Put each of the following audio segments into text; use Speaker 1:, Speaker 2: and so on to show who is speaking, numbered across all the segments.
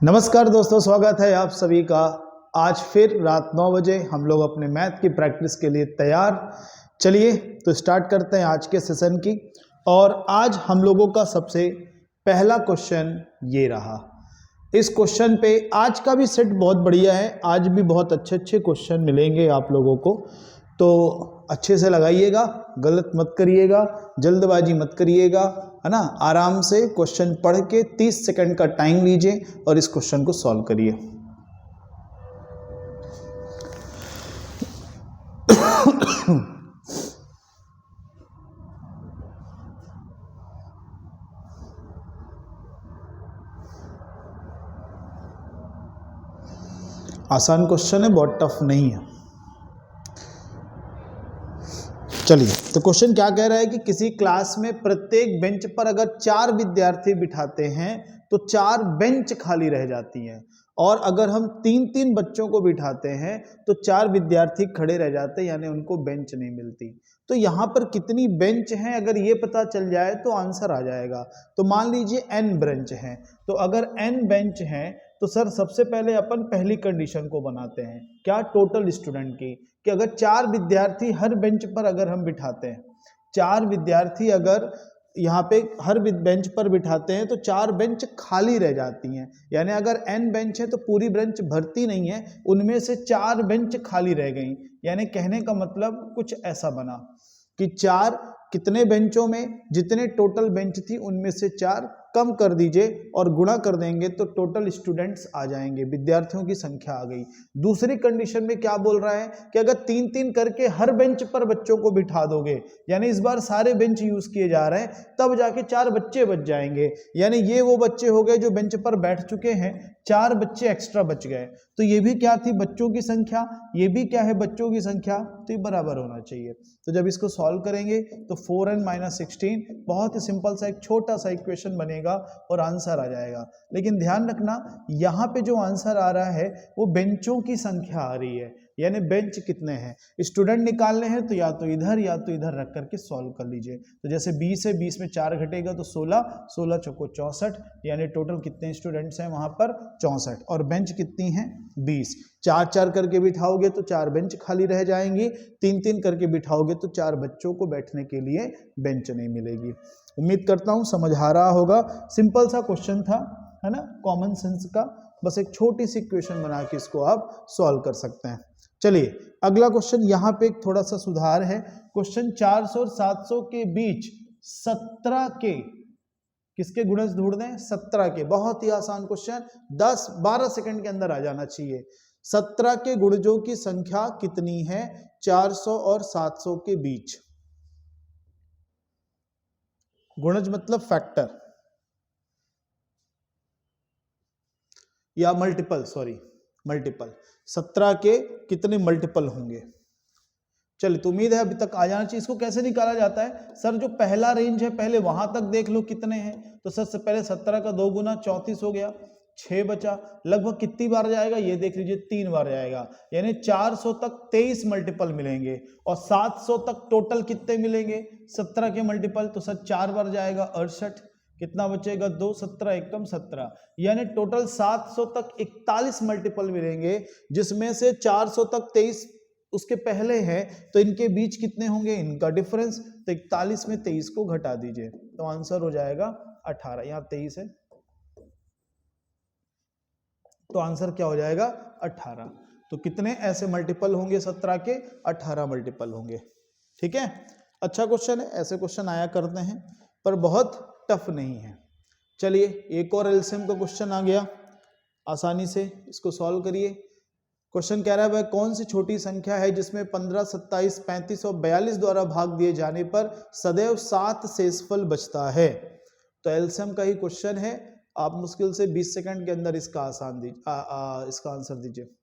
Speaker 1: नमस्कार दोस्तों, स्वागत है आप सभी का। आज फिर रात 9 बजे हम लोग अपने मैथ की प्रैक्टिस के लिए तैयार। चलिए तो स्टार्ट करते हैं आज के सेशन की। और आज हम लोगों का सबसे पहला क्वेश्चन ये रहा। इस क्वेश्चन पे आज का भी सेट बहुत बढ़िया है, आज भी बहुत अच्छे अच्छे क्वेश्चन मिलेंगे आप लोगों को, तो अच्छे से लगाइएगा, गलत मत करिएगा, जल्दबाजी मत करिएगा, है ना। आराम से क्वेश्चन पढ़ के 30 सेकंड का टाइम लीजिए और इस क्वेश्चन को सॉल्व करिए। आसान क्वेश्चन है, बहुत टफ नहीं है। चलिए तो क्वेश्चन क्या कह रहा है कि किसी क्लास में प्रत्येक बेंच पर अगर 4 विद्यार्थी बिठाते हैं तो 4 बेंच खाली रह जाती हैं, और अगर हम 3-3 बच्चों को बिठाते हैं तो 4 विद्यार्थी खड़े रह जाते हैं, यानी उनको बेंच नहीं मिलती। तो यहाँ पर कितनी बेंच हैं अगर ये पता चल जाए तो आंसर आ जाएगा। तो मान लीजिए n बेंच हैं, तो अगर n बेंच हैं तो सर सबसे पहले अपन पहली कंडीशन को बनाते हैं, क्या, टोटल स्टूडेंट की, कि अगर 4 विद्यार्थी हर बेंच पर अगर हम बिठाते हैं, 4 विद्यार्थी अगर यहाँ पे हर बेंच पर बिठाते हैं तो 4 बेंच खाली रह जाती हैं। यानी अगर n बेंच है तो पूरी बेंच भरती नहीं है, उनमें से 4 बेंच खाली रह गई। यानी कहने का मतलब कुछ ऐसा बना कि 4 कितने बेंचों में, जितने टोटल बेंच थी उनमें से 4 कम कर दीजिए और गुणा कर देंगे तो टोटल स्टूडेंट्स आ जाएंगे, विद्यार्थियों की संख्या आ गई। दूसरी कंडीशन में क्या बोल रहा है कि अगर 3-3 करके हर बेंच पर बच्चों को बिठा दोगे, यानी इस बार सारे बेंच यूज किए जा रहे हैं, तब जाके 4 बच्चे बच जाएंगे। यानी ये वो बच्चे हो गए जो बेंच पर बैठ चुके हैं, 4 बच्चे एक्स्ट्रा बच गए। तो ये भी क्या थी, बच्चों की संख्या, ये भी क्या है, बच्चों की संख्या, तो ये बराबर होना चाहिए। तो जब इसको सॉल्व करेंगे तो 4n - 16, बहुत ही सिंपल सा एक छोटा सा इक्वेशन बनेगा और आंसर आ जाएगा। लेकिन ध्यान रखना, यहाँ पे जो आंसर आ रहा है वो बेंचों की संख्या आ रही है, यानी बेंच कितने हैं। स्टूडेंट निकालने हैं तो या तो इधर रख करके सॉल्व कर लीजिए। तो जैसे 20 है, 20 में 4 घटेगा तो 16, 16 चौको 64, यानी टोटल कितने स्टूडेंट्स हैं वहां पर, 64, और बेंच कितनी है, 20। 4-4 करके बिठाओगे तो 4 बेंच खाली रह जाएंगी, 3-3 करके बिठाओगे तो 4 बच्चों को बैठने के लिए बेंच नहीं मिलेगी। उम्मीद करता हूं समझ आ रहा होगा। सिंपल सा क्वेश्चन था, है ना, कॉमन सेंस का, बस एक छोटी सी इक्वेशन बना के इसको आप सॉल्व कर सकते हैं। चलिए अगला क्वेश्चन, यहाँ पे एक थोड़ा सा सुधार है। क्वेश्चन 400 और 700 के बीच 17 के किसके गुणज ढूंढ दें, 17 के। बहुत ही आसान क्वेश्चन, 10-12 सेकंड के अंदर आ जाना चाहिए। 17 के गुणजों की संख्या कितनी है 400 और 700 के बीच। गुणज मतलब फैक्टर या मल्टीपल, सॉरी मल्टीपल। 17 के कितने मल्टीपल होंगे। चलिए तो उम्मीद है अभी तक आ जाना चाहिए। इसको कैसे निकाला जाता है, सर जो पहला रेंज है पहले वहां तक देख लो कितने हैं। तो सर से पहले 17 का 2 गुना 34 हो गया, 6 बचा। लगभग कितनी बार जाएगा ये देख लीजिए, 3 बार जाएगा। यानी 400 तक 23 मल्टीपल मिलेंगे, और 700 तक टोटल कितने मिलेंगे 17 के मल्टीपल। तो सर 4 बार जाएगा 68, कितना बचेगा 2, 17 एकम 17, यानी टोटल 700 तक 41 मल्टीपल मिलेंगे, जिसमें से 400 तक 23 उसके पहले है, तो इनके बीच कितने होंगे, इनका डिफरेंस। तो 41 में 23 को घटा दीजिए तो आंसर हो जाएगा 18। यहां 23 है तो आंसर क्या हो जाएगा 18। तो कितने ऐसे मल्टीपल होंगे 17 के, 18 मल्टीपल होंगे। ठीक है, अच्छा क्वेश्चन है, ऐसे क्वेश्चन आया करते हैं पर बहुत टफ नहीं है। चलिए एक और एलसीएम का क्वेश्चन आ गया, आसानी से इसको सॉल्व करिए। क्वेश्चन कह रहा है वह कौन सी छोटी संख्या है जिसमें 15, 27, 35 और 42 द्वारा भाग दिए जाने पर सदैव 7 शेषफल बचता है। तो एलसीएम का ही क्वेश्चन है, आप मुश्किल से 20 सेकंड के अंदर इसका इसका आंसर दीजिए।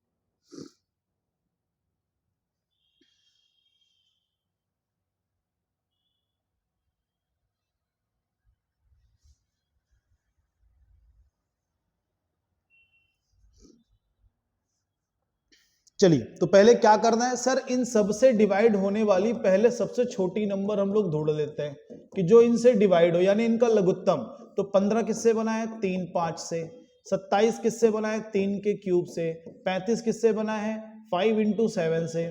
Speaker 1: चलिए तो पहले क्या करना है सर, इन सबसे डिवाइड होने वाली पहले सबसे छोटी नंबर हम लोग ढूंढ लेते हैं कि जो इनसे डिवाइड हो, यानी इनका लघुत्तम। तो 15 किससे बना है, 3, 5 से। 27 किससे बना है? 3 के क्यूब से। 35 किससे बना है? 5 इंटू 7 से,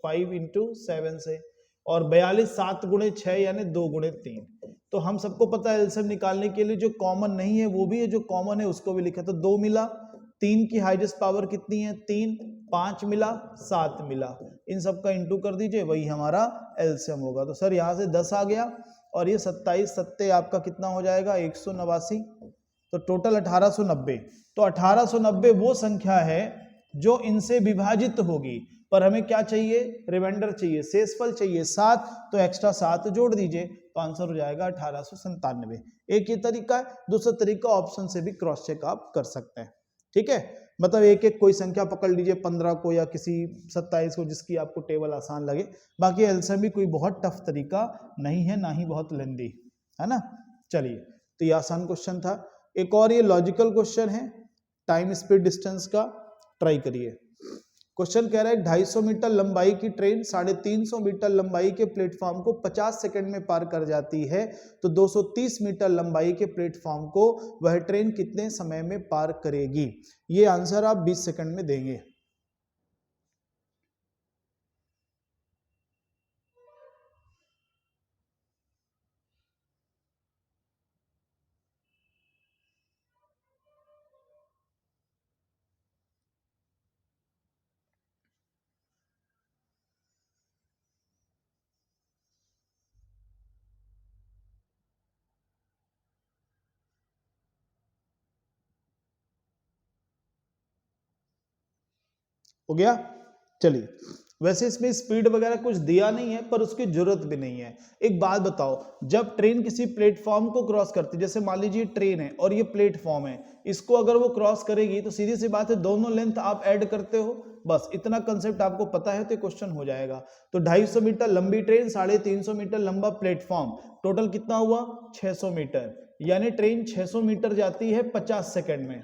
Speaker 1: 5 इंटू 7 से। और 42 7 गुणे 6 यानी 2 गुणे 3। तो हम सबको पता है एलसीएम निकालने के लिए जो कॉमन नहीं है वो भी है, जो कॉमन है उसको भी लिखा। तो 2 मिला, 3 की हाईएस्ट पावर कितनी है? 3, 5 मिला, 7 मिला, इन सब का इंटू कर दीजिए, वही हमारा एलसीएम होगा। तो सर यहाँ से 10 आ गया और ये 27 सत्ते आपका कितना हो जाएगा? 189। तो टोटल 1890। तो 1890 वो संख्या है जो इनसे विभाजित होगी, पर हमें क्या चाहिए? रिमाइंडर चाहिए, शेषफल चाहिए 7, तो एक्स्ट्रा 7 जोड़ दीजिए, तो आंसर हो जाएगा 1897। एक ये तरीका है। दूसरा तरीका ऑप्शन से भी क्रॉस चेक आप कर सकते हैं। ठीक है, मतलब एक एक कोई संख्या पकड़ लीजिए, 15 को या किसी 27 को, जिसकी आपको टेबल आसान लगे। बाकी एलसीएम भी कोई बहुत टफ तरीका नहीं है, ना ही बहुत लेंदी है ना। चलिए, तो ये आसान क्वेश्चन था। एक और ये लॉजिकल क्वेश्चन है, टाइम स्पीड डिस्टेंस का, ट्राई करिए। क्वेश्चन कह रहा है 250 मीटर लंबाई की ट्रेन 350 मीटर लंबाई के प्लेटफॉर्म को 50 सेकंड में पार कर जाती है, तो 230 मीटर लंबाई के प्लेटफॉर्म को वह ट्रेन कितने समय में पार करेगी? ये आंसर आप 20 सेकंड में देंगे। हो गया? चलिए, वैसे इसमें स्पीड वगैरह कुछ दिया नहीं है, पर उसकी जरूरत भी नहीं है। एक बात बताओ, जब ट्रेन किसी प्लेटफॉर्म को क्रॉस करती है, जैसे मान लीजिए ट्रेन है और ये प्लेटफॉर्म है, इसको अगर वो क्रॉस करेगी तो सीधी सी बात है दोनों लेंथ आप ऐड करते हो, बस इतना कंसेप्ट आपको पता है तो क्वेश्चन हो जाएगा। तो 250 मीटर लंबी ट्रेन, 350 मीटर लंबा प्लेटफॉर्म, टोटल कितना हुआ? 600 मीटर, यानी ट्रेन 600 मीटर जाती है 50 सेकेंड में।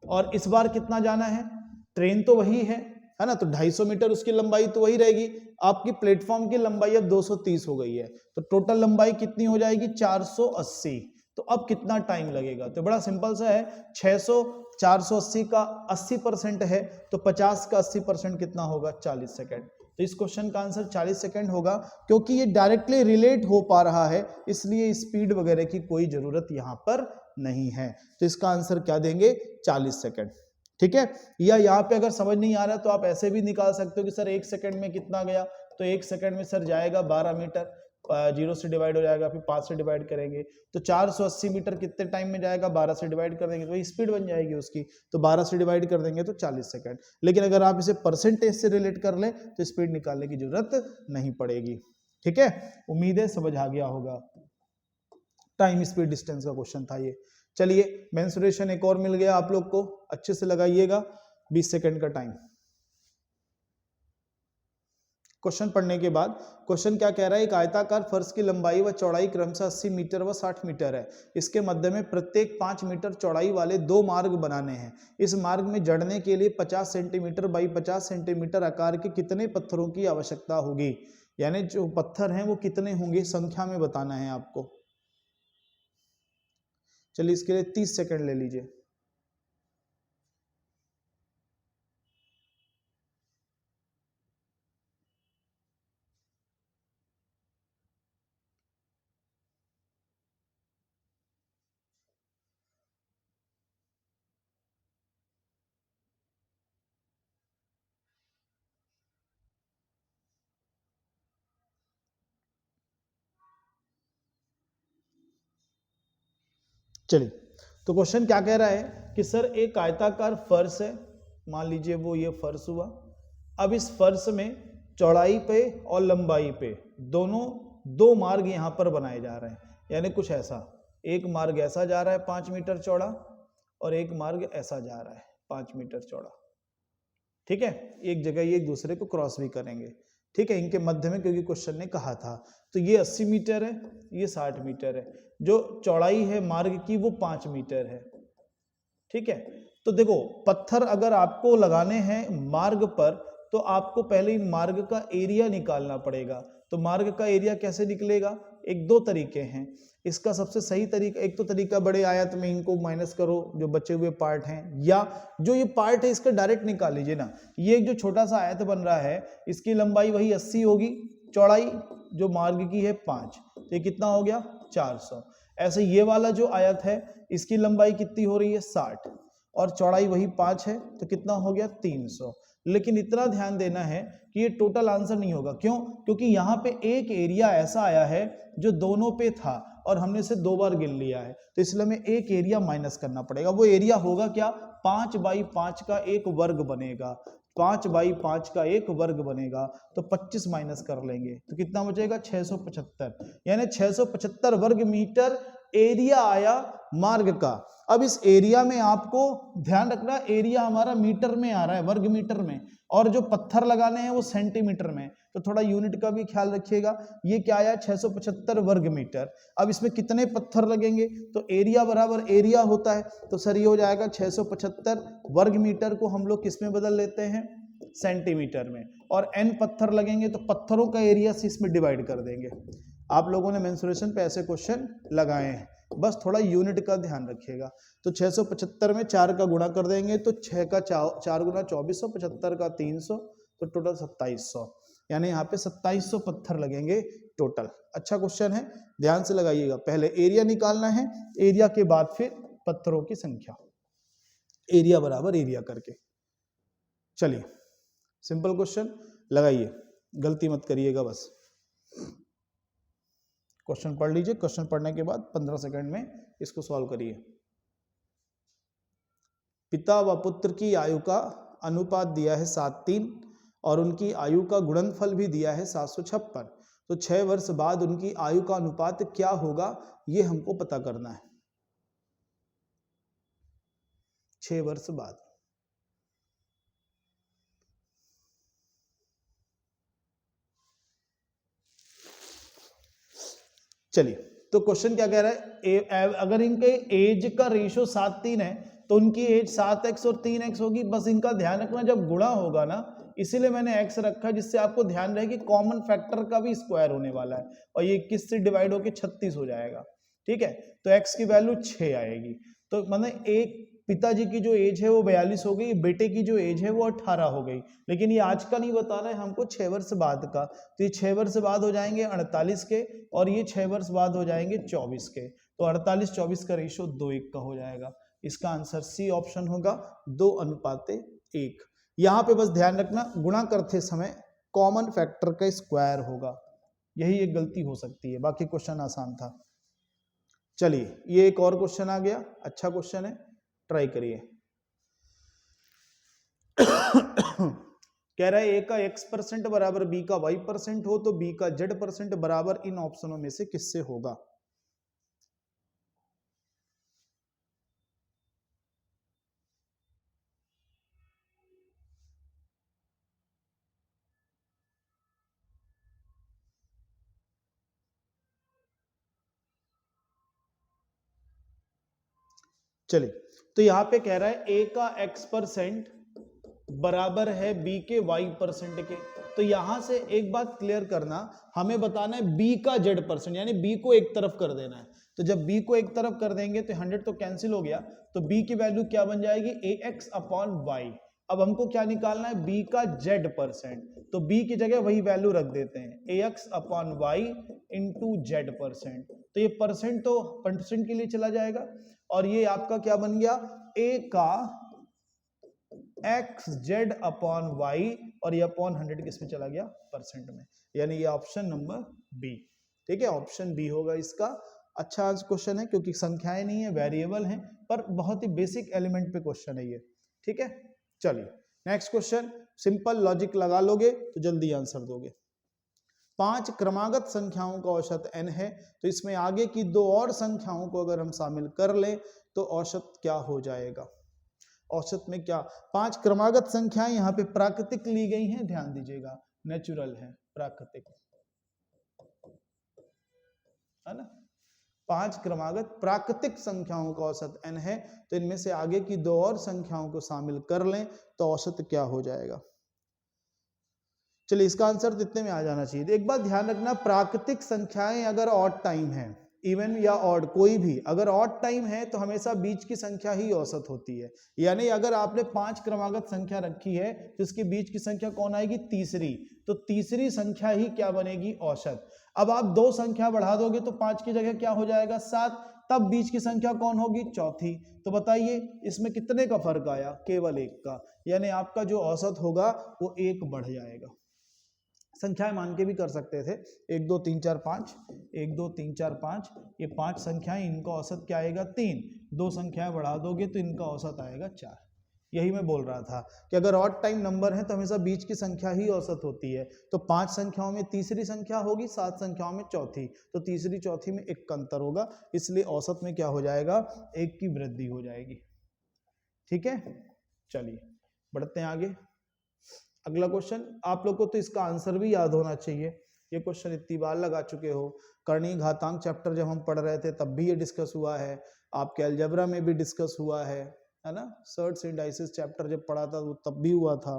Speaker 1: और इस बार कितना जाना है? ट्रेन तो वही है ना, तो 250 मीटर उसकी लंबाई तो वही रहेगी। आपकी प्लेटफॉर्म की लंबाई अब 230 हो गई है, तो टोटल लंबाई कितनी हो जाएगी? 480। तो अब कितना टाइम लगेगा? तो बड़ा सिंपल सा है, 600 480 का 80% है, तो 50 का 80% कितना होगा? 40 सेकेंड। तो इस क्वेश्चन का आंसर 40 सेकेंड होगा, क्योंकि ये डायरेक्टली रिलेट हो पा रहा है, इसलिए स्पीड वगैरह की कोई जरूरत यहां पर नहीं है। तो इसका आंसर क्या देंगे? 40 सेकेंड। ठीक है, या यहाँ पे अगर समझ नहीं आ रहा तो आप ऐसे भी निकाल सकते हो कि सर 1 सेकंड में कितना गया, तो 1 सेकंड में सर जाएगा 12 मीटर, 0 से डिवाइड हो जाएगा, फिर 5 से डिवाइड करेंगे तो 480 मीटर कितने टाइम में जाएगा? 12 से डिवाइड कर देंगे तो स्पीड बन जाएगी उसकी, तो 12 से डिवाइड कर देंगे तो 40 सेकंड। लेकिन अगर आप इसे परसेंटेज से रिलेट कर लें तो स्पीड निकालने की जरूरत नहीं पड़ेगी। ठीक है, उम्मीद है समझ आ गया होगा। टाइम स्पीड डिस्टेंस का क्वेश्चन था ये। चलिए, मेंसुरेशन एक और मिल गया आप लोग को, अच्छे से लगाइएगा। 20 सेकंड का टाइम। क्वेश्चन पढ़ने के बाद क्वेश्चन क्या कह रहा है? एक आयताकार फर्श की लंबाई व चौड़ाई क्रमशः 80 मीटर व 60 मीटर है। इसके मध्य में प्रत्येक 5 मीटर चौड़ाई वाले 2 मार्ग बनाने हैं। इस मार्ग में जड़ने के लिए 50 सेंटीमीटर बाई 50 सेंटीमीटर आकार के कितने पत्थरों की आवश्यकता होगी? यानी जो पत्थर हैं वो कितने होंगे, संख्या में बताना है आपको। चलिए, इसके लिए 30 सेकंड ले लीजिए। चलिए, तो क्वेश्चन क्या कह रहा है कि सर एक आयताकार फर्श है, मान लीजिए वो ये फर्श हुआ। अब इस फर्श में चौड़ाई पे और लंबाई पे दोनों 2 मार्ग यहां पर बनाए जा रहे हैं, यानी कुछ ऐसा, एक मार्ग ऐसा जा रहा है 5 मीटर चौड़ा और एक मार्ग ऐसा जा रहा है 5 मीटर चौड़ा। ठीक है, एक जगह ये एक दूसरे को क्रॉस भी करेंगे। ठीक है, इनके मध्य में, क्योंकि क्वेश्चन ने कहा था, तो ये 80 मीटर है, ये 60 मीटर है, जो चौड़ाई है मार्ग की वो 5 मीटर है। ठीक है, तो देखो पत्थर अगर आपको लगाने हैं मार्ग पर, तो आपको पहले मार्ग का एरिया निकालना पड़ेगा। तो मार्ग का एरिया कैसे निकलेगा? एक दो तरीके हैं इसका। सबसे सही तरीका, एक तो तरीका बड़े आयत में इनको माइनस करो जो बचे हुए पार्ट हैं, या जो ये पार्ट है इसका डायरेक्ट निकाल लीजिए ना। ये जो छोटा सा आयत बन रहा है इसकी लंबाई वही 80 होगी, चौड़ाई जो मार्ग की है 5, तो ये कितना हो गया 400। ऐसे ये वाला जो आयत है इसकी लंबाई कितनी हो रही है 60 और चौड़ाई वही 5 है, तो कितना हो गया 300। लेकिन इतना ध्यान देना है कि ये टोटल आंसर नहीं होगा। क्यों? क्योंकि यहाँ पे एक एरिया ऐसा आया है जो दोनों पे था और हमने इसे 2 बार गिन लिया है, तो इसलिए हमें एक एरिया माइनस करना पड़ेगा। वो एरिया होगा क्या? 5 बाई 5 का एक वर्ग बनेगा, 5 बाई 5 का एक वर्ग बनेगा, तो 25 माइनस कर लेंगे तो कितना बचेगा 675, यानी 675 वर्ग मीटर एरिया आया मार्ग का। अब इस एरिया में आपको ध्यान रखना, एरिया हमारा मीटर में आ रहा है, वर्ग मीटर में, और जो पत्थर लगाने हैं वो सेंटीमीटर में, तो थोड़ा यूनिट का भी ख्याल रखिएगा। ये क्या आया 675 वर्ग मीटर। अब इसमें कितने पत्थर लगेंगे? तो एरिया बराबर एरिया होता है, तो सर ये हो जाएगा 675 वर्ग मीटर को हम लोग किस में बदल लेते हैं? सेंटीमीटर में। और n पत्थर लगेंगे तो पत्थरों का एरिया से इसमें डिवाइड कर देंगे। आप लोगों ने मेंसुरेशन पे ऐसे क्वेश्चन लगाए हैं, बस थोड़ा यूनिट का ध्यान रखिएगा। तो 675 में 4 का गुणा कर देंगे तो 6 का 4 गुना 2400, 75 का 300, तो टोटल 2700, यानी यहाँ पे 2700 पत्थर लगेंगे टोटल। अच्छा क्वेश्चन है, ध्यान से लगाइएगा। पहले एरिया निकालना है, एरिया के बाद फिर पत्थरों की संख्या, एरिया बराबर एरिया करके। चलिए सिंपल क्वेश्चन लगाइए, गलती मत करिएगा बस। क्वेश्चन पढ़ लीजिए, क्वेश्चन पढ़ने के बाद 15 सेकंड में इसको सॉल्व करिए। पिता व पुत्र की आयु का अनुपात दिया है 7:3 और उनकी आयु का गुणनफल भी दिया है 756, तो 6 वर्ष बाद उनकी आयु का अनुपात क्या होगा ये हमको पता करना है। 6 वर्ष बाद। चलिए, तो क्वेश्चन क्या कह रहा है? अगर इनके एज का रेशियो 7:3 है तो उनकी एज 7x और 3x होगी। बस इनका ध्यान रखना जब गुणा होगा ना, इसीलिए मैंने x रखा है, जिससे आपको ध्यान रहे कि कॉमन फैक्टर का भी स्क्वायर होने वाला है और ये 21 से डिवाइड होकर 36 हो जाएगा। ठीक है, तो x की वैल्यू 6 आएगी। तो मतलब एक पिताजी की जो एज है वो 42 हो गई, बेटे की जो एज है वो 18 हो गई। लेकिन ये आज का नहीं बता रहा है हमको, 6 वर्ष बाद का। तो ये 6 वर्ष बाद हो जाएंगे 48 के और ये 6 वर्ष बाद हो जाएंगे 24 के। तो 48-24 का रेशियो 2:1 का हो जाएगा। इसका आंसर सी ऑप्शन होगा, 2:1। यहाँ पे बस ध्यान रखना, गुणा करते समय कॉमन फैक्टर का स्क्वायर होगा, यही एक गलती हो सकती है, बाकी क्वेश्चन आसान था। चलिए, ये एक और क्वेश्चन आ गया, अच्छा क्वेश्चन है, ट्राई करिए। कह रहा है ए का x% बराबर b का y% हो तो b का z% बराबर इन ऑप्शनों में से किससे होगा? चलिए, तो यहां पे कह रहा है a का x% बराबर है b के y% के। तो यहां से एक बात क्लियर करना, हमें बताना है b का z%, यानी b को एक तरफ कर देना है। तो जब b को एक तरफ कर देंगे तो 100 तो कैंसिल हो गया, तो b की वैल्यू क्या बन जाएगी? ax/y। अब हमको क्या निकालना है? b का z%, तो b की जगह वही वैल्यू रख देते हैं, ax/y इंटू z%। तो ये परसेंट तो परसेंट के लिए चला जाएगा और ये आपका क्या बन गया? a का xz/y और ये अपॉन 100 किस में चला गया? परसेंट में, यानी ये ऑप्शन नंबर बी। ठीक है, ऑप्शन बी होगा इसका। अच्छा क्वेश्चन है क्योंकि संख्याएं नहीं है, वेरिएबल हैं, पर बहुत ही बेसिक एलिमेंट पे क्वेश्चन है ये। ठीक है, चलिए नेक्स्ट क्वेश्चन। सिंपल लॉजिक लगा लोगे तो जल्दी आंसर दोगे। 5 क्रमागत संख्याओं का औसत n है, तो इसमें आगे की 2 और संख्याओं को अगर हम शामिल कर लें तो औसत क्या हो जाएगा? औसत में क्या? 5 क्रमागत संख्याएं यहाँ पे प्राकृतिक ली गई हैं, ध्यान दीजिएगा, नेचुरल है, प्राकृतिक है ना। 5 क्रमागत प्राकृतिक संख्याओं का औसत n है, तो इनमें से आगे की 2 और संख्याओं को शामिल कर लें तो औसत क्या हो जाएगा? चलिए इसका आंसर तो इतने में आ जाना चाहिए। एक बात ध्यान रखना, प्राकृतिक संख्याएं अगर ऑड टाइम है, इवन या ऑड कोई भी अगर ऑड टाइम है तो हमेशा बीच की संख्या ही औसत होती है। यानी अगर आपने 5 क्रमागत संख्या रखी है तो इसके बीच की संख्या कौन आएगी? तीसरी। तो तीसरी संख्या ही क्या बनेगी? औसत। अब आप 2 संख्या बढ़ा दोगे तो 5 की जगह क्या हो जाएगा? 7। तब बीच की संख्या कौन होगी? चौथी। तो बताइए इसमें कितने का फर्क आया? केवल 1 का। यानी आपका जो औसत होगा वो 1 बढ़ जाएगा। संख्याएं मान के भी कर सकते थे, 1 2 3 4 5, 1 2 3 4 5, ये 5 संख्याएं, इनका औसत क्या आएगा? 3। 2 संख्याएं बढ़ा दोगे तो इनका औसत आएगा 4। यही मैं बोल रहा था कि अगर ऑड टाइम नंबर है तो हमेशा बीच की संख्या ही औसत होती है। तो 5 संख्याओं में तीसरी संख्या होगी, 7 संख्याओं में चौथी, तो तीसरी चौथी में 1 का अंतर होगा, इसलिए औसत में क्या हो जाएगा? 1 की वृद्धि हो जाएगी। ठीक है, चलिए बढ़ते हैं आगे। अगला क्वेश्चन, आप लोग को तो इसका आंसर भी याद होना चाहिए, ये क्वेश्चन इतनी बार लगा चुके हो। करणीय घातांक चैप्टर जब हम पढ़ रहे थे तब भी ये डिस्कस हुआ है, आपके अलजेब्रा में भी डिस्कस हुआ है ना। सर्ट्स इंडाइसिस चैप्टर जब पढ़ा था वो तब भी हुआ था।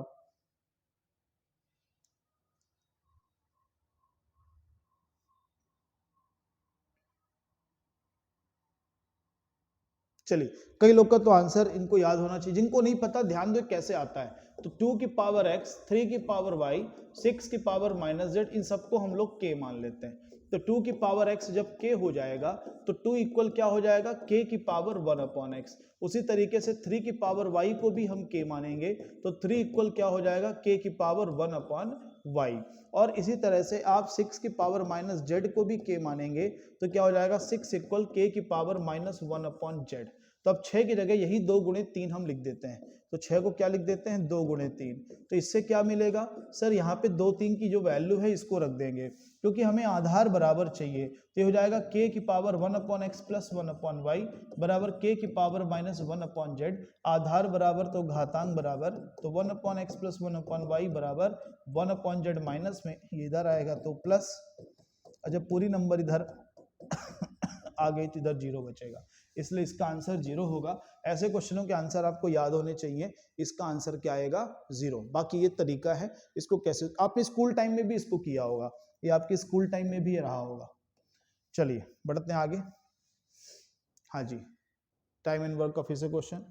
Speaker 1: चलिए, कई लोग का तो आंसर इनको याद होना चाहिए, जिनको नहीं पता ध्यान दो कैसे आता है। तो 2 की पावर x, 3 की पावर y, 6 की पावर -z, इन सबको हम लोग k मान लेते हैं। तो 2 की पावर x जब k हो जाएगा तो 2 इक्वल क्या हो जाएगा? k की पावर 1/x। उसी तरीके से 3 की पावर y को भी हम k मानेंगे तो 3 इक्वल क्या हो जाएगा? k की पावर 1/y। और इसी तरह से आप 6 की पावर -z को भी k मानेंगे तो क्या हो जाएगा? 6 इक्वल k की पावर -1/z। तो अब 6 की जगह यही 2 गुणे 3 हम लिख देते हैं। तो 6 को क्या लिख देते हैं? 2 गुणे 3। तो इससे क्या मिलेगा? सर यहाँ पे 2 3 की जो वैल्यू है इसको रख देंगे, क्योंकि हमें आधार बराबर चाहिए। तो ये हो जाएगा k की पावर 1/x प्लस 1/y बराबर k की पावर -1/z। आधार बराबर तो घातांक बराबर, तो 1/x प्लस 1/y बराबर 1/z माइनस में ये इधर आएगा तो प्लस, और जब पूरी नंबर इधर आ गई तो इधर 0 बचेगा, इसलिए इसका आंसर 0 होगा। ऐसे क्वेश्चनों के आंसर आपको याद होने चाहिए। इसका आंसर क्या आएगा? 0। बाकी ये तरीका है, इसको कैसे आपने स्कूल टाइम में भी इसको किया होगा, ये आपके स्कूल टाइम में भी रहा होगा। चलिए बढ़ते हैं आगे। हाँ जी, टाइम एंड वर्क का फिर से क्वेश्चन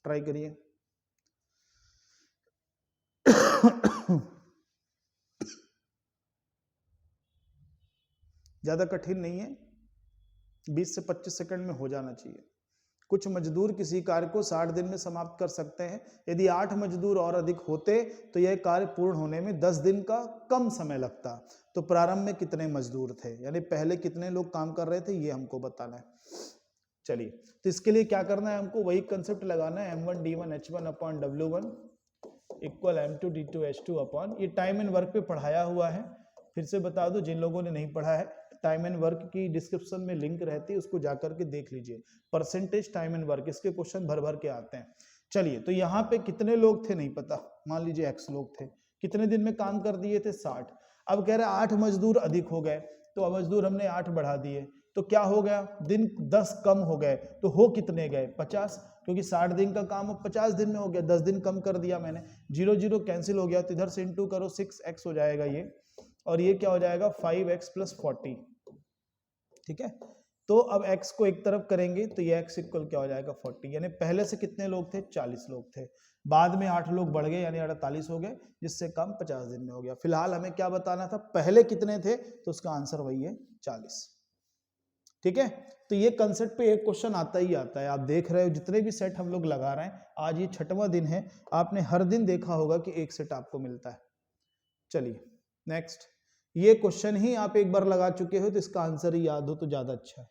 Speaker 1: ट्राई करिए। ज्यादा कठिन नहीं है, 20 से 25 सेकंड में हो जाना चाहिए। कुछ मजदूर किसी कार्य को 60 दिन में समाप्त कर सकते हैं। यदि 8 मजदूर और अधिक होते तो यह कार्य पूर्ण होने में 10 दिन का कम समय लगता। तो प्रारंभ में कितने मजदूर थे, यानी पहले कितने लोग काम कर रहे थे, ये हमको बताना है। चलिए, तो इसके लिए क्या करना है? हमको वही कंसेप्ट लगाना है, m1d1h1 upon w1 equal m2d2 h2 upon, ये टाइम एंड वर्क पे पढ़ाया हुआ है। फिर से बता दो जिन लोगों ने नहीं पढ़ा है, टाइम एंड वर्क की डिस्क्रिप्शन में लिंक रहती है, उसको जाकर के देख लीजिए। परसेंटेज टाइम एंड वर्क, इसके क्वेश्चन भर भर के आते हैं। चलिए, तो यहाँ पे कितने लोग थे नहीं पता, मान लीजिए x लोग थे, कितने दिन में काम कर दिए थे? 60। अब कह रहे 8 मजदूर अधिक हो गए, तो मजदूर हमने 8 बढ़ा दिए, तो क्या हो गया? दिन 10 कम हो गए, तो हो कितने गए? 50, क्योंकि 60 दिन का काम अब 50 दिन में हो गया, 10 दिन कम कर दिया मैंने। 0 0 कैंसिल हो गया, तो इधर से इंटू करो, 6x हो जाएगा ये, और ये क्या हो जाएगा? 5x plus 40। ठीक है, तो अब x को एक तरफ करेंगे तो ये x इक्वल क्या हो जाएगा? 40। यानी पहले से कितने लोग थे? 40 लोग थे, बाद में 8 लोग बढ़ गए यानी 48 हो गए, जिससे काम 50 दिन में हो गया। फिलहाल हमें क्या बताना था? पहले कितने थे, तो उसका आंसर वही है 40। ठीक है, तो ये कंसेप्ट पे एक क्वेश्चन आता ही आता है। आप देख रहे हो जितने भी सेट हम लोग लगा रहे हैं, आज ये 6वां दिन है, आपने हर दिन देखा होगा कि एक सेट आपको मिलता है। चलिए नेक्स्ट, ये क्वेश्चन ही आप एक बार लगा चुके हो तो इसका आंसर ही याद हो तो ज्यादा अच्छा है।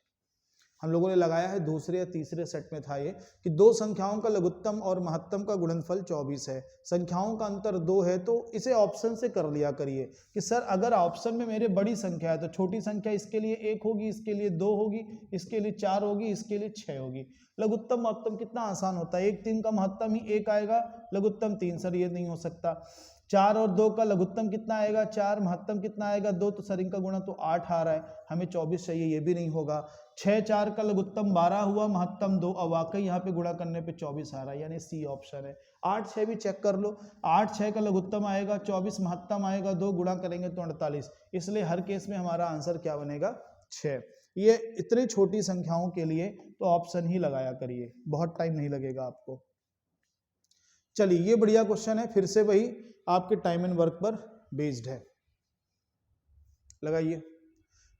Speaker 1: हम लोगों ने लगाया है दूसरे या तीसरे सेट में था ये, कि दो संख्याओं का लघुत्तम और महत्तम का गुणनफल 24 है, संख्याओं का अंतर 2 है, तो इसे ऑप्शन से कर लिया करिए कि सर अगर ऑप्शन में मेरे बड़ी संख्या है तो छोटी संख्या इसके लिए 1 होगी, इसके लिए 2 होगी, इसके लिए 4 होगी, इसके लिए 6 होगी। लघुत्तम महत्तम कितना आसान होता है, 1 3 का महत्तम ही 1 आएगा, लघुत्तम 3। सर ये नहीं हो सकता। 4 और 2 का लघुत्तम कितना आएगा 4, महत्तम कितना आएगा 2, तो सर इनका गुणा तो 8 आ रहा है, हमें 24 चाहिए, ये भी नहीं होगा। 6 4 का लघुत्तम 12 हुआ, महत्तम 2, अब वाकई यहाँ पे गुणा करने पे 24 आ रहा है, यानी सी ऑप्शन है। 8 6 भी चेक कर लो, 8 6 का लघुत्तम आएगा 24, महत्तम आएगा 2, गुणा करेंगे तो 48, इसलिए हर केस में हमारा आंसर क्या बनेगा 6। ये इतनी छोटी संख्याओं के लिए तो ऑप्शन ही लगाया करिए, बहुत टाइम नहीं लगेगा आपको। चलिए ये बढ़िया क्वेश्चन है, फिर से वही आपके टाइम एंड वर्क पर बेस्ड है, लगाइए।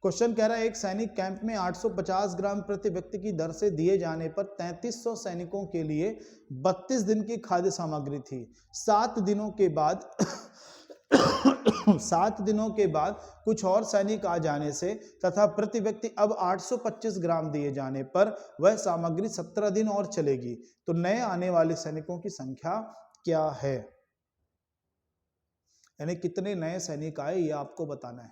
Speaker 1: क्वेश्चन कह रहा है एक सैनिक कैंप में 850 ग्राम प्रति व्यक्ति की दर से दिए जाने पर 3300 सैनिकों के लिए 32 दिन की खाद्य सामग्री थी। 7 दिनों के बाद 7 दिनों के बाद कुछ और सैनिक आ जाने से तथा प्रति व्यक्ति अब 825 ग्राम दिए जाने पर वह सामग्री 17 दिन और चलेगी, तो नए आने वाले सैनिकों की संख्या क्या है? यानी कितने नए सैनिक आए ये आपको बताना है।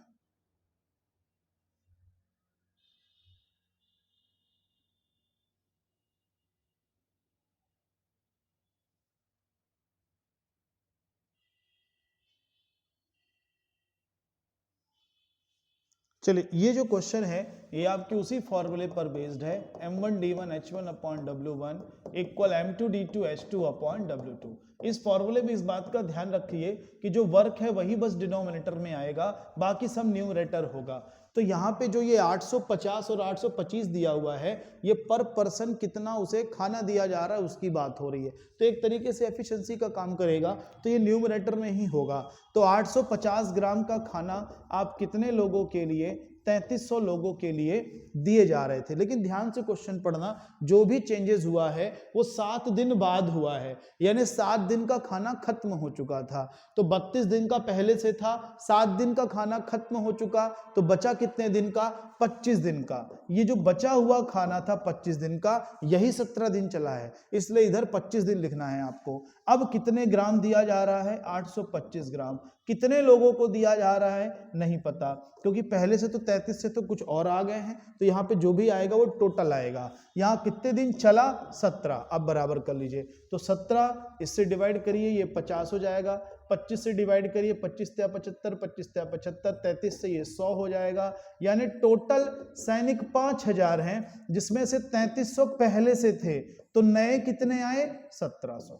Speaker 1: चलिए ये जो क्वेश्चन है ये आपके उसी फॉर्मूले पर बेस्ड है, m1d1h1/w1 इक्वल m2d2h2/w2। इस फॉर्मूले में इस बात का ध्यान रखिए कि जो वर्क है वही बस डिनोमिनेटर में आएगा, बाकी सब न्यूमरेटर होगा। तो यहाँ पे जो ये 850 और 825 दिया हुआ है, ये पर पर्सन कितना उसे खाना दिया जा रहा है उसकी बात हो रही है, तो एक तरीके से एफिशिएंसी का काम करेगा, तो ये न्यूमरेटर में ही होगा। तो 850 ग्राम का खाना आप कितने लोगों के लिए 3300 लोगों के लिए दिए जा रहे थे। लेकिन ध्यान से क्वेश्चन पढ़ना, जो भी चेंजेस हुआ है वो 7 दिन बाद हुआ है, यानी 7 दिन का खाना खत्म हो चुका था। तो 32 दिन का पहले से था, 7 दिन का खाना खत्म हो चुका, तो बचा कितने दिन का 25 दिन का। ये जो बचा हुआ खाना था 25 दिन का, यही 17 दिन चला है, इसलिए इधर 25 दिन लिखना है आपको। अब कितने ग्राम दिया जा रहा है 825 ग्राम, कितने लोगों को दिया जा रहा है नहीं पता, क्योंकि पहले से तो 33 से तो कुछ और आ गए हैं, तो यहाँ पे जो भी आएगा वो टोटल आएगा। यहाँ कितने दिन चला 17, अब बराबर कर लीजिए, तो 17 इससे डिवाइड करिए ये 50 हो जाएगा, 25 से डिवाइड करिए 25 × 75, 25 × 75, 33 से ये 100 हो जाएगा, यानी टोटल सैनिक 5000 हैं, जिसमें से 3300 पहले से थे, तो नए कितने आए 1700,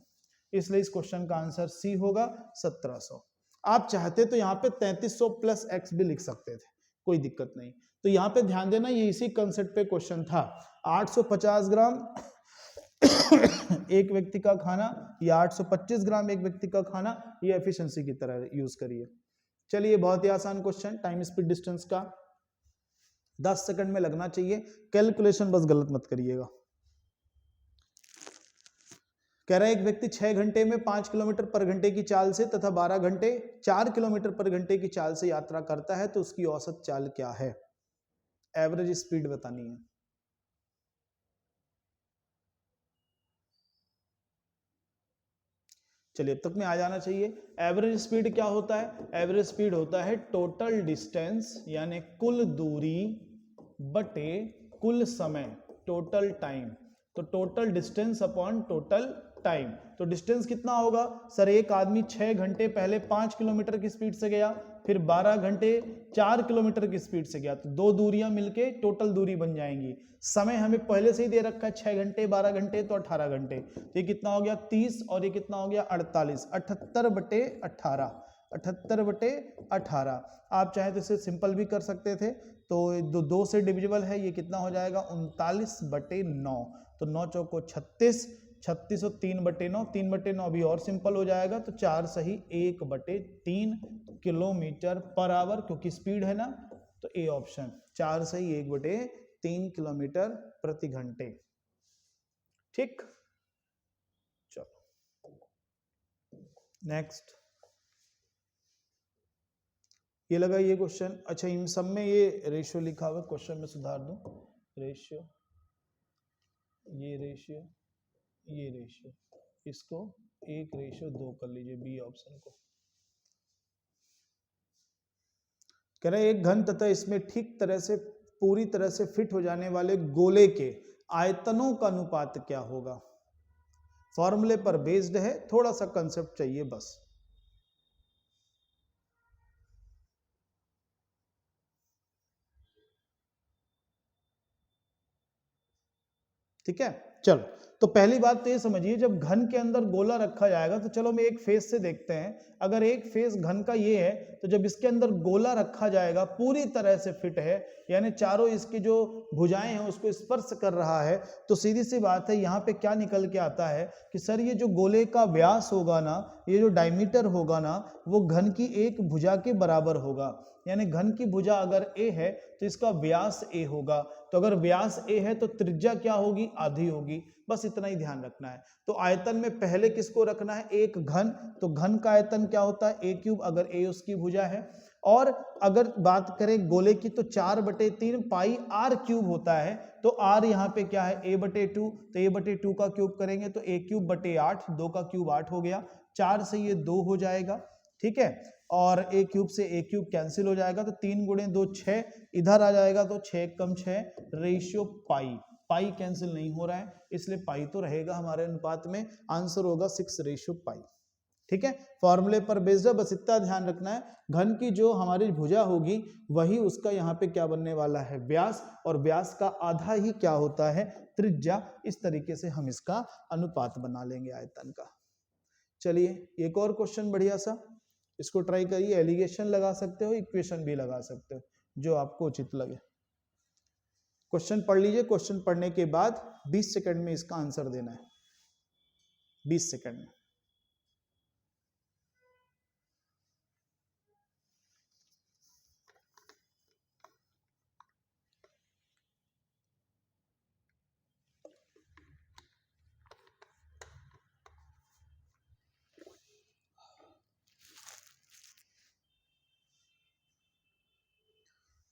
Speaker 1: इसलिए इस क्वेश्चन का आंसर सी होगा 1700। आप चाहते तो यहाँ पे 3300 प्लस x भी लिख सकते थे, कोई दिक्कत नहीं। तो यहाँ पे ध्यान देना, ये इसी कंसेप्ट पे क्वेश्चन था। 850 ग्राम एक व्यक्ति का खाना या 825 ग्राम एक व्यक्ति का खाना, ये एफिशिएंसी की तरह यूज करिए। चलिए बहुत ही आसान क्वेश्चन, टाइम स्पीड डिस्टेंस का 10 सेकंड में लगना चाहिए, कैलकुलेशन बस गलत मत करिएगा। कह रहा है एक व्यक्ति 6 घंटे में 5 किलोमीटर पर घंटे की चाल से तथा 12 घंटे 4 किलोमीटर पर घंटे की चाल से यात्रा करता है, तो उसकी औसत चाल क्या है? एवरेज स्पीड बतानी है। चलिए अब तक में आ जाना चाहिए। एवरेज स्पीड क्या होता है? एवरेज स्पीड होता है टोटल डिस्टेंस, यानी कुल दूरी बटे कुल समय, टोटल टाइम। तो total distance upon total time. तो डिस्टेंस कितना होगा सर? एक आदमी 6 घंटे पहले 5 किलोमीटर की स्पीड से गया, फिर 12 घंटे 4 किलोमीटर की स्पीड से गया, तो दो दूरियां मिलके टोटल दूरी बन जाएंगी। समय हमें पहले से ही दे रखा है 6 घंटे 12 घंटे तो 18 घंटे, तो ये कितना हो गया 30 और ये कितना हो गया 48, 78/18, 78/18। आप चाहे तो इसे सिंपल भी कर सकते थे, तो 2 से डिविजिबल है, ये कितना हो जाएगा 39/9, तो 9 चौको 36, 36 और 3/9, 3/9 अभी और सिंपल हो जाएगा, तो 4 सही 1/3 किलोमीटर पर आवर, क्योंकि स्पीड है ना, तो ए ऑप्शन 4 सही 1/3 किलोमीटर प्रति घंटे। ठीक, चलो नेक्स्ट। ये लगा ये क्वेश्चन। अच्छा, इन सब में ये रेशियो लिखा हुआ, क्वेश्चन में सुधार दूं, रेशियो, ये रेशियो, ये रेशियो, इसको 1:2 कर लीजिए, बी ऑप्शन को। कह रहे एक घन तथा इसमें ठीक तरह से पूरी तरह से फिट हो जाने वाले गोले के आयतनों का अनुपात क्या होगा? फॉर्मूले पर बेस्ड है, थोड़ा सा कंसेप्ट चाहिए बस। ठीक है। चलो, तो पहली बात तो ये समझिए, जब घन के अंदर गोला रखा जाएगा तो चलो हम एक फेस से देखते हैं। अगर एक फेस घन का ये है तो जब इसके अंदर गोला रखा जाएगा पूरी तरह से फिट है, यानी चारों इसकी जो भुजाएं हैं उसको स्पर्श कर रहा है, तो सीधी सी बात है यहाँ पे क्या निकल के आता है कि सर ये जो गोले का व्यास होगा ना, ये जो डायमीटर होगा ना, वो घन की एक भुजा के बराबर होगा। यानी घन की भुजा अगर a है तो इसका व्यास a होगा, तो अगर व्यास a है तो त्रिज्या क्या होगी, आधी होगी। बस इतना ही ध्यान रखना है। तो आयतन में पहले किसको रखना है, एक घन, तो घन का आयतन क्या होता है a क्यूब, अगर a उसकी भुजा है। और अगर बात करें गोले की तो 4/3 पाई r क्यूब होता है, तो r यहाँ पे क्या है a/2, तो a/2 का क्यूब करेंगे तो a क्यूब बटे 8, 2 का क्यूब 8 हो गया, 4 से ये 2 हो जाएगा, ठीक है। और a क्यूब से a क्यूब कैंसिल हो जाएगा, तो 3 गुणे 2 6, इधर आ जाएगा तो 6 कम 6 रेशियो पाई, पाई कैंसिल नहीं हो रहा है इसलिए पाई तो रहेगा हमारे अनुपात में, आंसर होगा 6:पाई, ठीक है। फॉर्मूले पर बेस्ड है, बस इतना ध्यान रखना है, घन की जो हमारी भुजा होगी वही उसका यहाँ पे क्या बनने वाला है, व्यास, और व्यास का आधा ही क्या होता है, त्रिज्या। इस तरीके से हम इसका अनुपात बना लेंगे आयतन का। चलिए एक और क्वेश्चन बढ़िया सा, इसको ट्राई करिए, एलिगेशन लगा सकते हो, इक्वेशन भी लगा सकते हो, जो आपको उचित लगे। क्वेश्चन पढ़ लीजिए, क्वेश्चन पढ़ने के बाद 20 सेकंड में इसका आंसर देना है, 20 सेकंड में।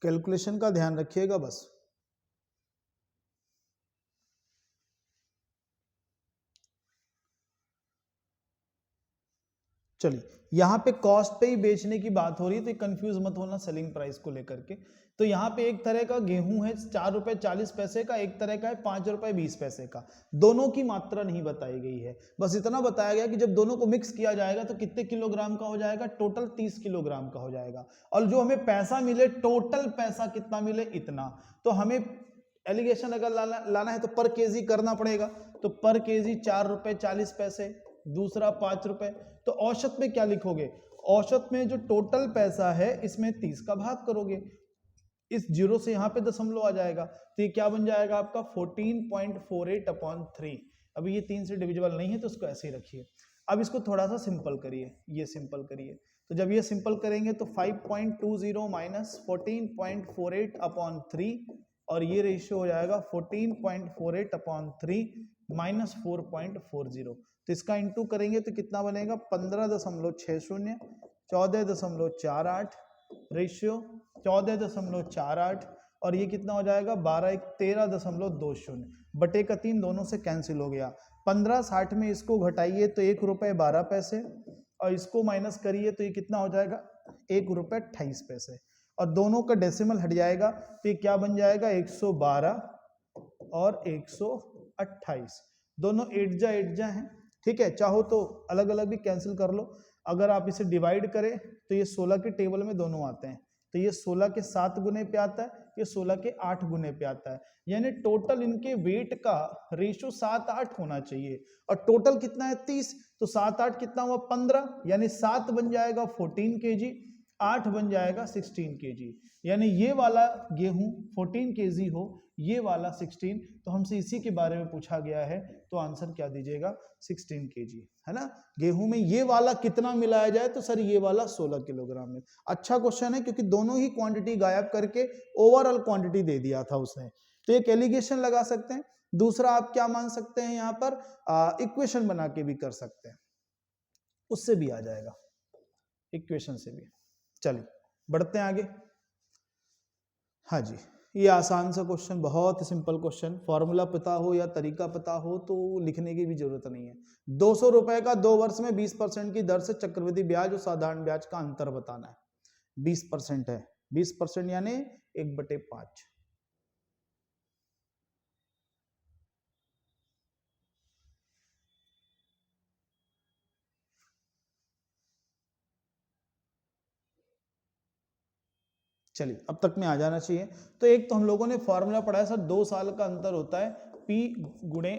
Speaker 1: कैलकुलेशन का ध्यान रखिएगा बस। चलिए, यहाँ पे कॉस्ट पे ही बेचने की बात हो रही है, तो कंफ्यूज मत होना सेलिंग प्राइस को लेकर के। तो यहाँ पे एक तरह का गेहूं है 4 रुपए 40 पैसे का, एक तरह का है 5 रुपए 20 पैसे का, दोनों की मात्रा नहीं बताई गई है, बस इतना बताया गया कि जब दोनों को मिक्स किया जाएगा तो कितने किलोग्राम का हो जाएगा, टोटल 30 किलोग्राम का हो जाएगा, और जो हमें पैसा मिले, टोटल पैसा कितना मिले, इतना। तो हमें एलिगेशन अगर लाना है तो पर केजी करना पड़ेगा, तो पर केजी 4 रुपए 40 पैसे, दूसरा 5 रुपए, तो औसत में क्या लिखोगे, औसत में जो टोटल पैसा है इसमें 30 का भाग करोगे, इस जीरो से यहाँ पे दशमलव आ जाएगा, तो ये क्या बन जाएगा आपका 14.48/3। अभी ये 3 से डिविजिबल नहीं है तो इसको ऐसे ही रखिए। अब इसको थोड़ा सा सिंपल करिए, ये सिंपल करिए, तो जब ये सिंपल करेंगे तो 5.20 माइनस 14.48/3, और ये रेशियो हो जाएगा 14.48/3 माइनस 4.40, तो इसका इंटू करेंगे तो कितना बनेगा 15.60, 14.48 रेशियो 14.48, और ये कितना हो जाएगा 13.20 बटे का 3, दोनों से कैंसिल हो गया। 15/60 में इसको घटाइए तो 1 रुपए 12 पैसे, और इसको माइनस करिए तो ये कितना हो जाएगा 1 रुपए 28 पैसे, और दोनों का डेसिमल हट जाएगा तो ये क्या बन जाएगा 112 और 128, दोनों 8 जा हैं, ठीक है। चाहो तो अलग अलग भी कैंसिल कर लो, अगर आप इसे डिवाइड करें तो ये 16 के टेबल में दोनों आते हैं, तो ये 16 के 7 गुने पे आता है, ये 16 के 8 गुने पे आता है, यानी टोटल इनके वेट का रेशियो 7-8 होना चाहिए, और टोटल कितना है 30, तो 7-8 कितना हुआ 15, यानी 7 बन जाएगा 14 kg, 8 बन जाएगा 16 kg, यानी ये वाला गेहूं 14 kg हो, ये वाला 16, तो हमसे इसी के बारे में पूछा गया है, तो आंसर क्या दीजिएगा 16 kg, है ना। गेहूं में ये वाला कितना मिलाया जाए, तो सर ये वाला 16 किलोग्राम में। अच्छा क्वेश्चन है, क्योंकि दोनों ही क्वांटिटी गायब करके ओवरऑल क्वांटिटी दे दिया था उसने, तो एक एलिगेशन लगा सकते हैं। दूसरा आप क्या मान सकते हैं, यहाँ पर इक्वेशन बना के भी कर सकते हैं, उससे भी आ जाएगा, इक्वेशन से भी। चलिए बढ़ते हैं आगे। हाँ जी, ये आसान सा क्वेश्चन, बहुत सिंपल क्वेश्चन, फॉर्मूला पता हो या तरीका पता हो तो लिखने की भी जरूरत नहीं है। 200 रुपए का 2 वर्ष में 20% की दर से चक्रवृद्धि ब्याज और साधारण ब्याज का अंतर बताना है। 20% है, 20% यानी 1/5। चलिए अब तक में आ जाना चाहिए। तो एक तो हम लोगों ने फॉर्मूला पढ़ा है सर, 2 साल का अंतर होता है, P गुणे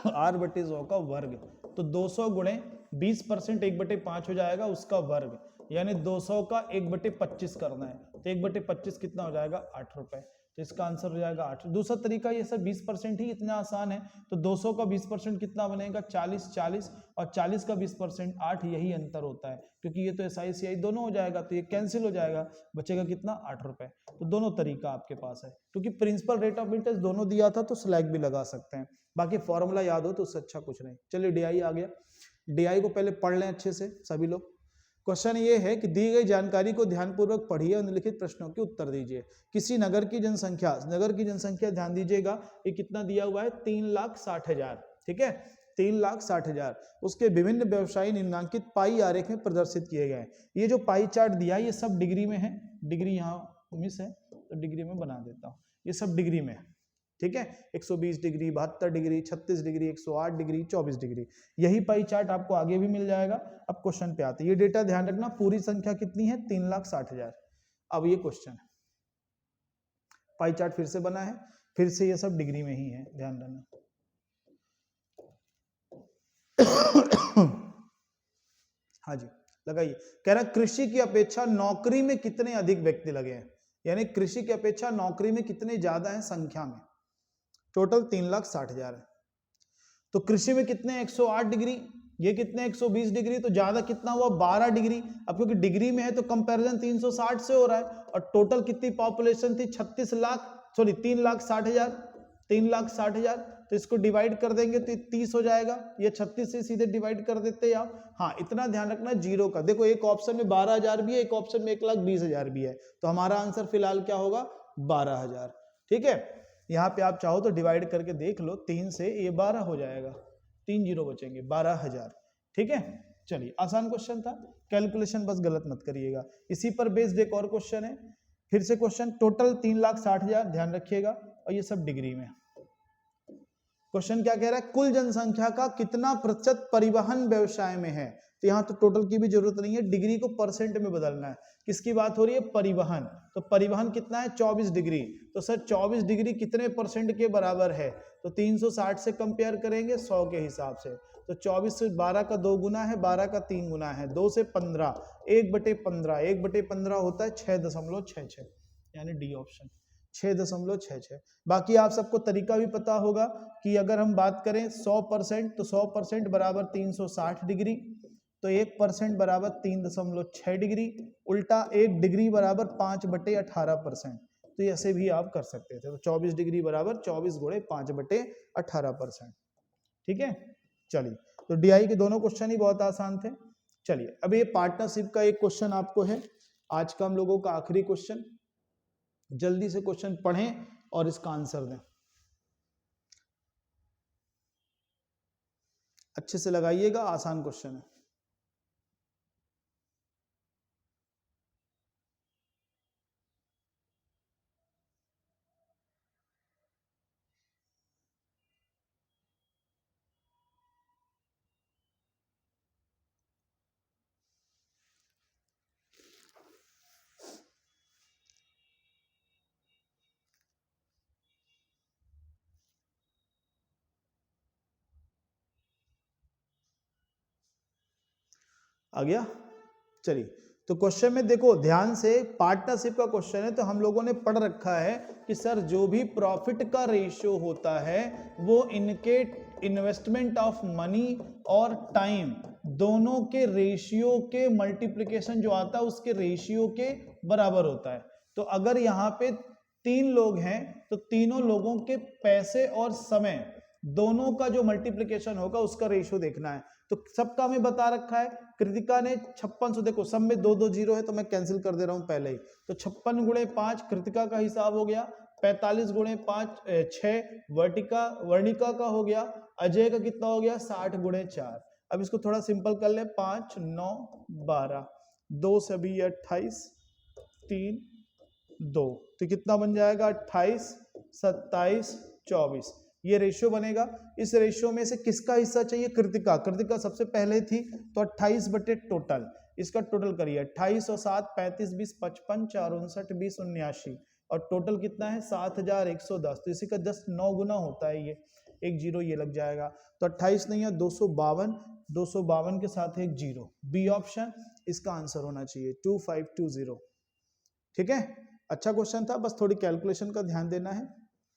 Speaker 1: R/100 का वर्ग, तो 200 गुणे 20% 1/5 हो जाएगा उसका वर्ग, यानी 200 का 1/25 करना है, तो 1/25 कितना हो जाएगा 8 रुपए, तो इसका आंसर हो जाएगा 8। दूसरा तरीका ये सर 20% ही इतना आसान है, तो 200 का 20% कितना बनेगा 40 और 40 का 20% 8, यही अंतर होता है, क्योंकि ये तो SI/CI दोनों हो जाएगा, तो ये कैंसिल हो जाएगा, बचेगा कितना 8 रुपए। तो दोनों तरीका आपके पास है, क्योंकि प्रिंसिपल रेट ऑफ इंटरेस्ट दोनों दिया था तो स्लैग भी लगा सकते हैं, बाकी फॉर्मूला याद हो तो उससे अच्छा कुछ नहीं। चलिए DI आ गया, DI को पहले पढ़ लें अच्छे से सभी लोग। क्वेश्चन ये है कि दी गई जानकारी को ध्यानपूर्वक पढ़िए और निम्नलिखित प्रश्नों के उत्तर दीजिए। किसी नगर की जनसंख्या ध्यान दीजिएगा, ये कितना दिया हुआ है 3,60,000, ठीक है 3,60,000। उसके विभिन्न व्यवसायी निम्नांकित पाई आरेख में प्रदर्शित किए गए। ये जो पाई चार्ट दिया है ये सब डिग्री में है, डिग्री यहाँ मिस है तो डिग्री में बना देता हूँ, ये सब डिग्री में है, ठीक है 120 degree, 72 degree, 36 degree, 108 degree, 24 degree, यही पाई चार्ट आपको आगे भी मिल जाएगा। अब क्वेश्चन पे आते हैं, ये डेटा ध्यान रखना, पूरी संख्या कितनी है 3,60,000। अब ये क्वेश्चन है, पाई चार्ट फिर से बना है, फिर से ये सब डिग्री में ही है, ध्यान रखना। हाँ जी लगाइए, कह रहा कृषि की अपेक्षा नौकरी में कितने अधिक व्यक्ति लगे हैं, यानी कृषि की अपेक्षा नौकरी में कितने ज्यादा है संख्या में, टोटल 3,60,000 है। तो कृषि में कितने 108 डिग्री, ये कितने 120 डिग्री, तो ज्यादा कितना हुआ 12 डिग्री। अब क्योंकि डिग्री में है तो कंपैरिजन 360 से हो रहा है, और टोटल कितनी पॉपुलेशन थी 3,60,000, तो इसको डिवाइड कर देंगे तो 30 हो जाएगा, ये 36 से सीधे डिवाइड कर देते हैं आप। हाँ इतना ध्यान रखना जीरो का, देखो एक ऑप्शन में 12,000 भी है, एक ऑप्शन में 1,20,000 भी है, तो हमारा आंसर फिलहाल क्या होगा 12,000, ठीक है। यहाँ पे आप चाहो तो डिवाइड करके देख लो, 3 से ये 12 हो जाएगा, 3 जीरो बचेंगे, 12,000, ठीक है। चलिए आसान क्वेश्चन था, कैलकुलेशन बस गलत मत करिएगा। इसी पर बेस्ड एक और क्वेश्चन है, फिर से क्वेश्चन, टोटल 3,60,000 ध्यान रखिएगा, और ये सब डिग्री में। क्वेश्चन क्या कह रहा है, कुल जनसंख्या का कितना प्रतिशत परिवहन व्यवसाय में है, तो यहाँ तो टोटल की भी जरूरत नहीं है, डिग्री को परसेंट में बदलना है। किसकी बात हो रही है, परिवहन, तो परिवहन कितना है 24 डिग्री, तो सर 24 डिग्री कितने परसेंट के बराबर है, तो 360 से कंपेयर करेंगे 100 के हिसाब से, तो 24 से 12 का 2 गुना है, 12 का 3 गुना है, 2 से 15, 1/15, 1/15 होता है 6.66, यानी डी ऑप्शन 6.66। बाकी आप सबको तरीका भी पता होगा कि अगर हम बात करें 100%, तो 100% बराबर 360 डिग्री, तो 1% बराबर 3.6 डिग्री, उल्टा 1 डिग्री बराबर 5/18%, तो ऐसे भी आप कर सकते थे। तो 24 डिग्री बराबर 24 गुणे 5/18%, ठीक है। चलिए तो DI के दोनों क्वेश्चन ही बहुत आसान थे। चलिए अब ये पार्टनरशिप का एक क्वेश्चन आपको है, आज का हम लोगों का आखिरी क्वेश्चन, जल्दी से क्वेश्चन पढ़ें और इसका आंसर दें, अच्छे से लगाइएगा, आसान क्वेश्चन है। आ गया, चलिए तो क्वेश्चन में देखो ध्यान से, पार्टनरशिप का क्वेश्चन है, तो हम लोगों ने पढ़ रखा है कि सर जो भी प्रॉफिट का रेशियो होता है वो इनके इन्वेस्टमेंट ऑफ मनी और टाइम दोनों के रेशियो के मल्टीप्लिकेशन जो आता है उसके रेशियो के बराबर होता है। तो अगर यहाँ पे 3 लोग हैं तो तीनों लोगों के पैसे और समय दोनों का जो मल्टीप्लिकेशन होगा उसका रेशियो देखना है। तो सबका हमें बता रखा है, कृतिका ने 56, देखो सब में 2-2 जीरो है तो मैं कैंसिल कर दे रहा हूं पहले ही, तो 56 गुणे 5 कृतिका का हिसाब हो गया, 45 गुणे 6 वर्णिका का हो गया, अजय का कितना हो गया 60 गुणे 4। अब इसको थोड़ा सिंपल कर ले, 5 9 12, 2 से भी 28, 3 2, तो कितना बन जाएगा 28 27 24, ये रेशियो बनेगा। इस रेशियो में से किसका हिस्सा चाहिए, कृतिका, कृतिका सबसे पहले थी तो 28 बटे टोटल, इसका टोटल करिए 28 और 7 35 20 55 4 59 20 79, और टोटल कितना है 7110, तो इसी का जस्ट 9 गुना होता है ये, एक जीरो ये लग जाएगा। तो 28 नहीं है 252, 252 के साथ एक जीरो, बी ऑप्शन इसका आंसर होना चाहिए 2520। ठीक है, अच्छा क्वेश्चन था, बस थोड़ी कैलकुलेशन का ध्यान देना है,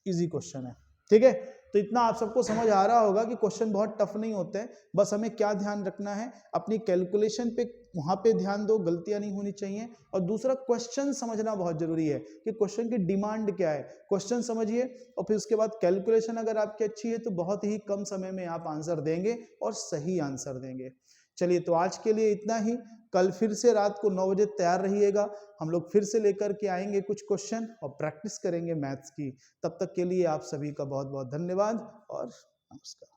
Speaker 1: इजी क्वेश्चन है। ठीक है, तो इतना आप सबको समझ आ रहा होगा कि क्वेश्चन बहुत टफ नहीं होते हैं, बस हमें क्या ध्यान रखना है, अपनी कैलकुलेशन पे वहां पे ध्यान दो, गलतियां नहीं होनी चाहिए। और दूसरा क्वेश्चन समझना बहुत जरूरी है कि क्वेश्चन की डिमांड क्या है, क्वेश्चन समझिए और फिर उसके बाद कैलकुलेशन अगर आपकी अच्छी है तो बहुत ही कम समय में आप आंसर देंगे और सही आंसर देंगे। चलिए, तो आज के लिए इतना ही, कल फिर से रात को 9 बजे तैयार रहिएगा, हम लोग फिर से लेकर के आएंगे कुछ क्वेश्चन और प्रैक्टिस करेंगे मैथ्स की। तब तक के लिए आप सभी का बहुत बहुत धन्यवाद और नमस्कार।